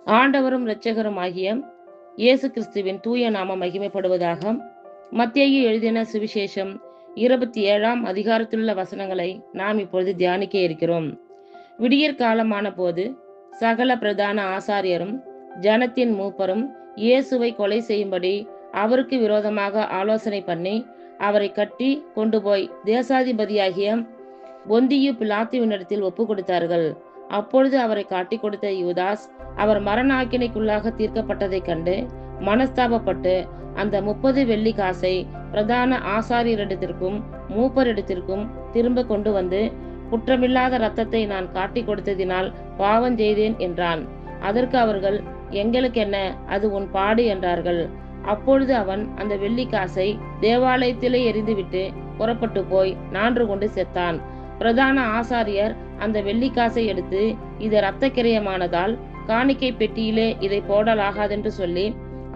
ஆண்டவரும் இரட்சகரும் ஆகிய இயேசு கிறிஸ்துவின் தூய நாமம் மகிமைப்படுவதாக. மத்தேயு எழுதின சுவிசேஷம் 27ஆம் அதிகாரத்திலுள்ள வசனங்களை நாம் இப்பொழுது தியானிக்க இருக்கிறோம். விடியற் காலமான போது சகல பிரதான ஆசாரியரும் ஜனத்தின் மூப்பரும் இயேசுவை கொலை செய்யும்படி அவருக்கு விரோதமாக ஆலோசனை பண்ணி அவரை கட்டி கொண்டு போய் தேசாதிபதியாகிய பொந்தியு பிலாத்துவினிடத்தில் ஒப்பு கொடுத்தார்கள். அப்பொழுது அவரை காட்டி கொடுத்த யூதாஸ் அவர் மரண ஆக்கினைக்குள்ளாக தீர்க்கப்பட்டதைக் கண்டு மனஸ்தாபப்பட்டு அந்த 30 வெள்ளி காசை பிரதான ஆசாரியரிடத்திற்கும் மூப்பரிடத்திற்கும் திரும்ப கொண்டு வந்து, குற்றமில்லாத இரத்தத்தை நான் காட்டி கொடுத்ததினால் பாவம் செய்தேன் என்றான். அதற்கு அவர்கள், எங்களுக்கு என்ன, அது உன் பாடு என்றார்கள். அப்பொழுது அவன் அந்த வெள்ளி காசை தேவாலயத்திலே எறிந்துவிட்டு புறப்பட்டு போய் நான்று கொண்டு செத்தான். பிரதான ஆசாரியர் அந்த வெள்ளிக்காசை எடுத்து, இது இரத்த கிரயமானதால் காணிக்கை பெட்டியிலே இதை போடலாகாதென்று சொல்லி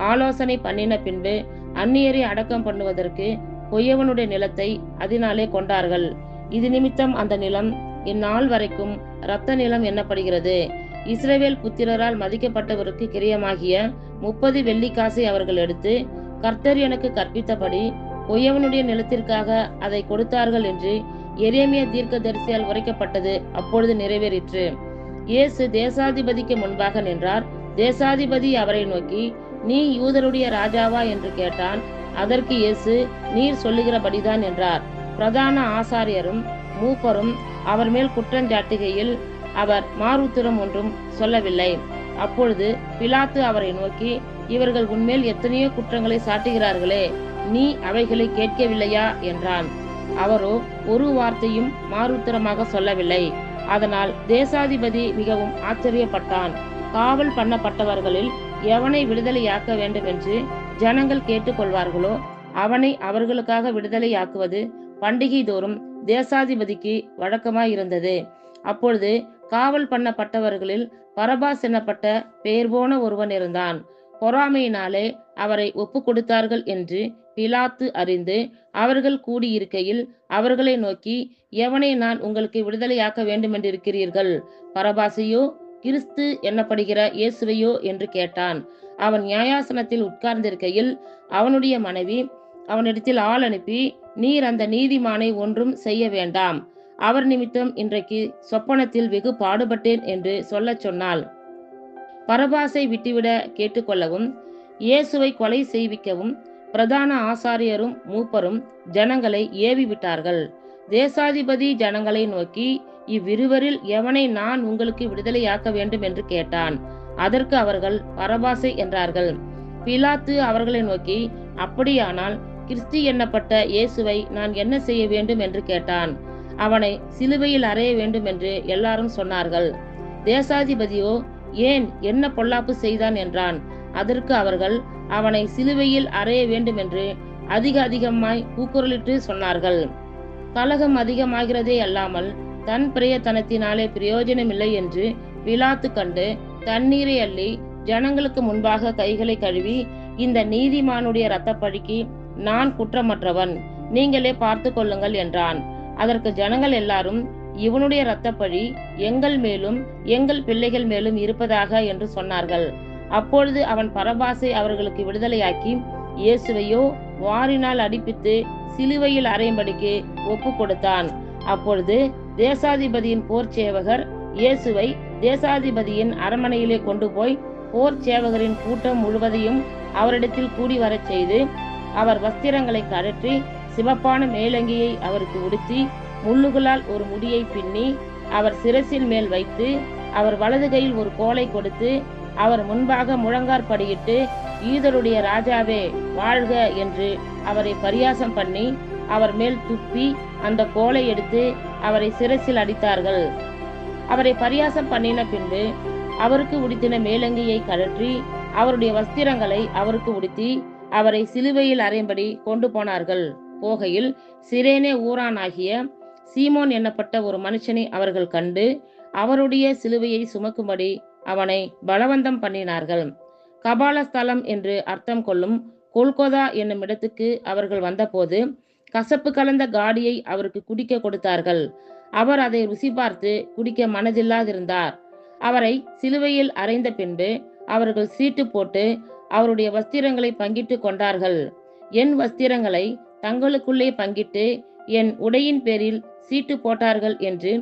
ஆலோசனை பண்ணின பின்பு அந்நியரை அடக்கம் பண்ணுவதற்கு கொய்யவனுடைய நிலத்தை அதனாலே கொண்டார்கள். இது நிமித்தம் அந்த நிலம் இந்நாள் வரைக்கும் இரத்த நிலம் எண்ணப்படுகிறது. இஸ்ரவேல் புத்திரரால் மதிக்கப்பட்டவருக்கு கிரியமாகிய 30 வெள்ளிக்காசை அவர்கள் எடுத்து, கர்த்தர் எனக்கு கற்பித்தபடி கொய்யவனுடைய நிலத்திற்காக அதை கொடுத்தார்கள் என்று எரேமியா தீர்க்கதரிசியால் உரைக்கப்பட்டது அப்பொழுது நிறைவேறிற்று. இயேசு தேசாதிபதிக்கு முன்பாக நின்றார். தேசாதிபதி அவரை நோக்கி, நீ யூதருடைய ராஜாவா என்று கேட்டான். அதற்கு இயேசு, நீர் சொல்லுகிறபடிதான் என்றார். பிரதான ஆசாரியரும் மூப்பரும் அவர் மேல் குற்றஞ்சாட்டுகையில் அவர் மாறுத்திரம் ஒன்றும் சொல்லவில்லை. அப்பொழுது பிலாத்து அவரை நோக்கி, இவர்கள் உன்மேல் எத்தனையோ குற்றங்களை சாட்டுகிறார்களே, நீ அவைகளை கேட்கவில்லையா என்றான். அவரோ ஒரு வார்த்தையும் மாறுத்திரமாக சொல்லவில்லை. அதனால் தேசாதிபதி மிகவும் ஆச்சரியப்பட்டான். காவல் பண்ணப்பட்டவர்களில் எவனை விடுதலையாக்க வேண்டும் என்று ஜனங்கள் கேட்டுக்கொள்வார்களோ அவனை அவர்களுக்காக விடுதலையாக்குவது பண்டிகை தோறும் தேசாதிபதிக்கு வழக்கமாயிருந்தது. அப்பொழுது காவல் பண்ணப்பட்டவர்களில் பரபாஸ் எனப்பட்ட பெயர் போன ஒருவன் இருந்தான். பொறாமையினாலே அவரை ஒப்பு கொடுத்தார்கள் என்று பிலாத்து அறிந்து அவர்கள் கூடியிருக்கையில் அவர்களை நோக்கி, எவனை நான் உங்களுக்கு விடுதலையாக்க வேண்டுமென்றிருக்கிறீர்கள், பரபாசையோ கிறிஸ்து என்னப்படுகிற இயேசுவையோ என்று கேட்டான். அவன் நியாயாசனத்தில் உட்கார்ந்திருக்கையில் அவனுடைய மனைவி அவனிடத்தில் ஆள் அனுப்பி, நீர் அந்த நீதிமானை ஒன்றும் செய்ய வேண்டாம், அவர் நிமித்தம் இன்றைக்கு சொப்பனத்தில் வெகு பாடுபட்டேன் என்று சொல்லச் சொன்னாள். பரபாசை விட்டுவிட கேட்டுக்கொள்ளவும் இயேசுவை கொலை செய்விக்கவும் பிரதான ஆசாரியரும் மூப்பரும் ஜனங்களை ஏவி விட்டார்கள். தேசாதிபதி ஜனங்களை நோக்கி, இவ்விருவரில் எவனை நான் உங்களுக்கு விடுதலையாக்க வேண்டும் என்று கேட்டான். அதற்கு அவர்கள் பரபாசை என்றார்கள். பிலாத்து அவர்களை நோக்கி, அப்படியானால் கிறிஸ்து என்னப்பட்ட இயேசுவை நான் என்ன செய்ய வேண்டும் என்று கேட்டான். அவனை சிலுவையில் அறைய வேண்டும் என்று எல்லாரும் சொன்னார்கள். தேசாதிபதியோ, ஏன், என்ன பொல்லாப்பு செய்தான் என்றான். அதற்கு அவர்கள், அவனை சிலுவையில் அறைய வேண்டும் என்று அதிகமாய் கூக்குரலிட்டு சொன்னார்கள். கலகம் அதிகமாகிறதே அல்லாமல் தன் பிரயத்தனத்தினாலே பிரயோஜனமில்லை என்று பிலாத்து கண்டு தண்ணீரை அள்ளி ஜனங்களுக்கு முன்பாக கைகளை கழுவி, இந்த நீதிமானுடைய இரத்தப்பழிக்கு நான் குற்றமற்றவன், நீங்களே பார்த்து கொள்ளுங்கள் என்றான். அதற்கு ஜனங்கள் எல்லாரும், இவனுடைய இரத்தப்பழி எங்கள் மேலும் எங்கள் பிள்ளைகள் மேலும் இருப்பதாக என்று சொன்னார்கள். அப்பொழுது அவன் பரபாசை அவர்களுக்கு விடுதலையாக்கி இயேசுவையோ வாரினால் அடிப்பித்து சிலுவையில் அறையும்படிக்கு ஒப்பு கொடுத்தான். அப்பொழுது தேசாதிபதியின் போர் சேவகர் இயேசுவை தேசாதிபதியின் அரண்மனையிலே கொண்டு போய் போர் சேவகரின் கூட்டம் முழுவதையும் அவரிடத்தில் கூடி வரச் செய்து அவர் வஸ்திரங்களை கழற்றி சிவப்பான மேலங்கியை அவருக்கு உடுத்தி முள்ளுகளால் ஒரு முடியை பின்னி அவர் சிரசின் மேல் வைத்து அவர் வலது கையில் ஒரு கோலை கொடுத்து அவர் முன்பாக முழங்காற்படியிட்டு, யூதருடைய ராஜாவே வாழ்க என்று அவரை பரியாசம் பண்ணி அவர் மேல் துப்பி அந்த கோலை எடுத்து அவரை சிரசில் அடித்தார்கள். அவரை பரியாசம் பண்ணின பின்பு அவருக்கு உடுத்தின மேலங்கியை கழற்றி அவருடைய வஸ்திரங்களை அவருக்கு உடுத்தி அவரை சிலுவையில் அறையும்படி கொண்டு போனார்கள். போகையில் சிரேனே ஊரானாகிய சீமோன் என்னப்பட்ட ஒரு மனுஷனை அவர்கள் கண்டு அவருடைய சிலுவையை சுமக்கும்படி அவனை பலவந்தம் பண்ணினார்கள். கபாலஸ்தலம் என்று அர்த்தம் கொள்ளும் கொல்கொதா என்னும் இடத்துக்கு அவர்கள் வந்தபோது கசப்பு கலந்த காடியை அவருக்கு குடிக்க கொடுத்தார்கள். அவர் அதை ருசி பார்த்து குடிக்க மனதில்லாதிருந்தார். அவரை சிலுவையில் அறைந்த பின்பு அவர்கள் சீட்டு போட்டு அவருடைய வஸ்திரங்களை பங்கிட்டு கொண்டார்கள். என் வஸ்திரங்களை தங்களுக்குள்ளே பங்கிட்டு என் உடையின் பேரில் சீட்டு போட்டார்கள் என்று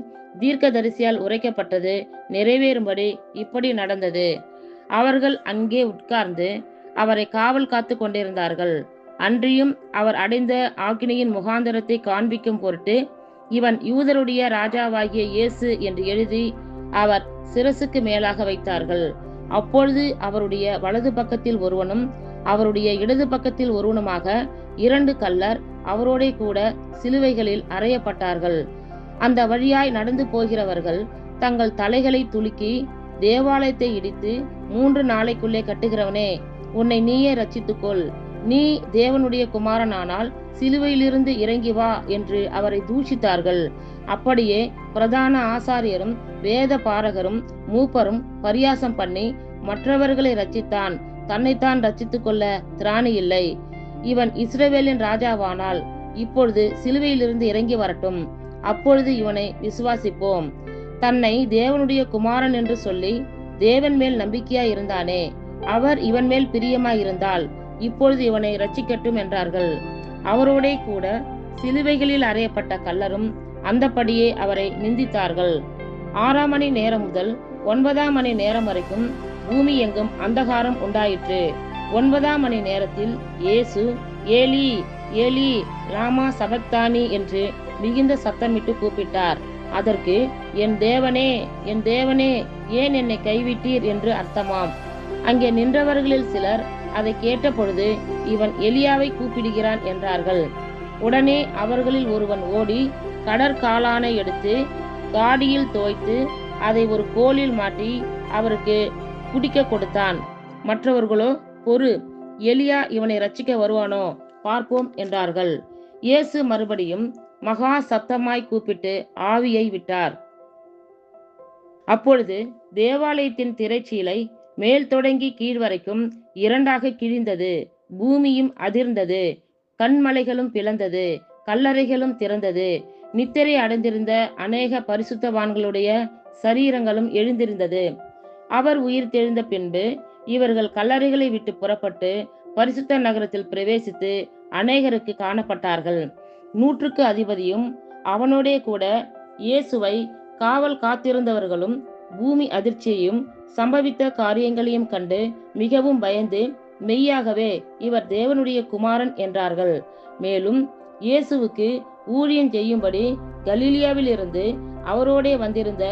தீர்க்கதரிசியால் உரைக்கப்பட்டது நிறைவேறும்படி இப்படி நடந்தது. அவர்கள் அங்கே உட்கார்ந்து அவரை காவல் காத்து கொண்டிருந்தார்கள். அன்றியும் அவர் அடைந்த ஆக்கினையின் முகாந்தரத்தை காண்பிக்கும் பொருட்டு இவன் யூதருடைய ராஜாவாகிய இயேசு என்று எழுதி அவர் சிரசுக்கு மேலாக வைத்தார்கள். அப்பொழுது அவருடைய வலது பக்கத்தில் ஒருவனும் அவருடைய இடது பக்கத்தில் ஒருவனுமாக 2 கள்ளர் அவரோட கூட சிலுவைகளில் அறையப்பட்டார்கள். அந்த வழியாய் நடந்து போகிறவர்கள் தங்கள் தலைகளை துலுக்கி, தேவாலயத்தை இடித்து 3 நாளைக்குள்ளே கட்டுகிறவனே, உன்னை நீயே ரட்சித்துக்கொள். நீ தேவனுடைய குமாரனானால் சிலுவையிலிருந்து இறங்கி வா என்று அவரை தூஷித்தார்கள். அப்படியே பிரதான ஆசாரியரும் வேத பாரகரும் மூப்பரும் பரியாசம் பண்ணி மற்றவர்களை ரட்சித்தான், தன்னைத்தான் ரட்சித்துக் கொள்ள திராணி இல்லை. இவன் இஸ்ரவேலின் ராஜாவானால் இப்பொழுது சிலுவையிலிருந்து இறங்கி வரட்டும், அப்பொழுது இவனை விசுவாசிப்போம். தன்னை தேவனுடைய குமாரன் என்று சொல்லி தேவன் மேல் நம்பிக்கையாய் இருந்தானே, அவர் இவன் மேல் பிரியமாய் இருந்தால் இப்பொழுது இவனை ரட்சிக்கட்டும் என்றார்கள். அவரோடே கூட சிலுவைகளில் அறையப்பட்ட கள்ளரும் அந்தபடியே அவரை நிந்தித்தார்கள். 6 மணி நேரம் முதல் 9 மணி நேரம் வரைக்கும் பூமி எங்கும் அந்தகாரம் உண்டாயிற்று. 9 மணி நேரத்தில் இயேசு ஏலி ஏலி ராமா சபக்தானி என்று மிகுந்த சத்தமிட்டு கூப்பிட்டார். அதற்கு என் தேவனே என் தேவனே ஏன் என்னை கைவிட்டீர் என்று அர்த்தமாம். அங்கே நின்றவர்களில் சிலர் அதை கேட்டபொழுது இவன் எலியாவை கூப்பிடுகிறான் என்றார்கள். உடனே அவர்களில் ஒருவன் ஓடி கடற்காளானை எடுத்து காடியில் தோய்த்து அதை ஒரு கோலில் மாட்டி அவருக்கு குடிக்க கொடுத்தான். மற்றவர்களோ, பொறு, எலியா இவனை ரட்சிக்க வருவானோ, பார்ப்போம் என்றார்கள். இயேசு மறுபடியும் மகா சப்தமாய் கூப்பிட்டு ஆவியை விட்டார். அப்பொழுது தேவாலயத்தின் திரைச்சீலை மேல் தொடங்கி கீழ் வரைக்கும் 2ஆக கிழிந்தது. பூமியும் அதிர்ந்தது, கண்மலைகளும் பிளந்தது, கல்லறைகளும் திறந்தது. நித்திரை அடைந்திருந்த அநேக பரிசுத்தவான்களுடைய சரீரங்களும் எழுந்திருந்தது. அவர் உயிர் தெழுந்த பின்பு இவர்கள் கல்லறைகளை விட்டு புறப்பட்டு பரிசுத்த நகரத்தில் பிரவேசித்து அநேகருக்கு காணப்பட்டார்கள். 100க்கு அதிபதியும் அவனோடே கூட இயேசுவை காவல் காத்திருந்தவர்களும் பூமி அதிர்ச்சியையும் சம்பவித்த காரியங்களையும் கண்டு மிகவும் பயந்து, மெய்யாகவே இவர் தேவனுடைய குமாரன் என்றார்கள். மேலும் இயேசுவுக்கு ஊழியம் செய்யும்படி கலிலியாவில் இருந்து அவரோடே வந்திருந்த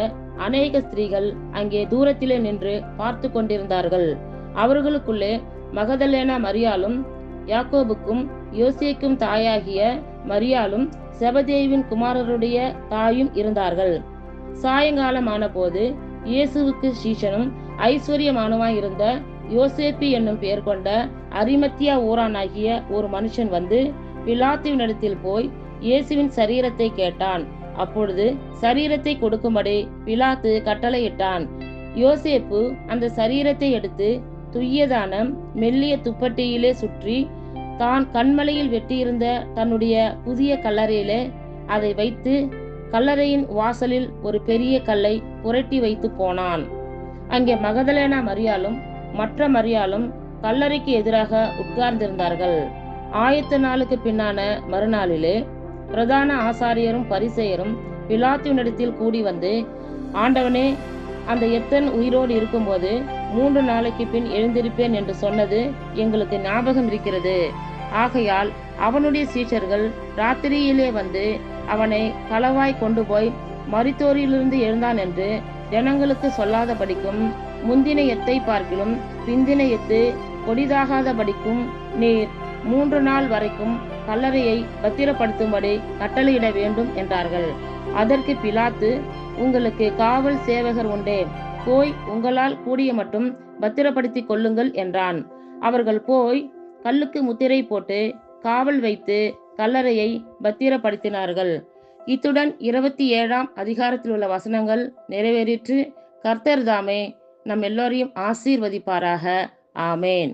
அநேக ஸ்திரீகள் அங்கே தூரத்திலே நின்று பார்த்து கொண்டிருந்தார்கள். அவர்களுக்குள்ளே மகதலேனா மரியாளும் யாக்கோபுக்கும் யோசேக்கும் தாயாகிய மரியாளும் செபதேயுவின் குமாரருடைய தாயும் இருந்தார்கள். சாயங்காலமான போது இயேசுவுக்கு சீஷனும் ஐஸ்வர்யமானவாயிருந்த யோசேப்பு என்னும் பெயர் கொண்ட அரிமத்தியா ஊரானாகிய ஒரு மனுஷன் வந்து பிலாத்துவினிடத்தில் போய் இயேசுவின் சரீரத்தை கேட்டான். அப்பொழுது சரீரத்தை கொடுக்கும்படி பிலாத்து கட்டளையிட்டான். யோசேப்பு அந்த சரீரத்தை எடுத்து துய்யதான மெல்லிய துப்பட்டியிலே சுற்றி தான் கண்மலையில் வெட்டியிருந்த தன்னுடைய புதிய கல்லறையிலே அதை வைத்து கல்லறையின் வாசலில் ஒரு பெரிய கல்லை புரட்டி வைத்து போனான். அங்கே மகதலேனா மரியாளும் மற்ற மரியாளும் கல்லறைக்கு எதிராக உட்கார்ந்திருந்தார்கள். ஆயத்த நாளுக்கு பின்னான மறுநாளிலே பிரதான ஆசாரியரும் பரிசேயரும் பிலாத்துவினிடத்தில் கூடி வந்து, ஆண்டவனே, அந்த எத்தன் உயிரோடு இருக்கும்போது 3 நாளைக்கு பின் எழுந்திருப்பேன் என்று சொன்னது எங்களுக்கு ஞாபகம் இருக்கிறது. ஆகையால் அவனுடைய சீஷர்கள் ராத்திரியிலே வந்து அவனை களவாய் கொண்டு போய் மரித்தோரிலிருந்து எழுந்தான் என்று ஜனங்களுக்கு சொல்லாதபடிக்கும், முந்தின எத்தை பார்க்கிலும் பிந்தின எத்து கொடிதாகாதபடிக்கும் நீர் 3 நாள் வரைக்கும் கல்லறையை பத்திரப்படுத்தும்படி கட்டளையிட வேண்டும் என்றார்கள். அதற்கு பிலாத்து, உங்களுக்கு காவல் சேவகர் உண்டே, போய் உங்களால் கூடிய மட்டும் பத்திரப்படுத்தி கொள்ளுங்கள் என்றான். அவர்கள் போய் கல்லுக்கு முத்திரை போட்டு காவல் வைத்து கல்லறையை பத்திரப்படுத்தினார்கள். இத்துடன் 27ஆம் அதிகாரத்தில் உள்ள வசனங்கள் நிறைவேறிற்று. கர்த்தர் தாமே நம் எல்லோரையும் ஆசீர்வதிப்பாராக. ஆமேன்.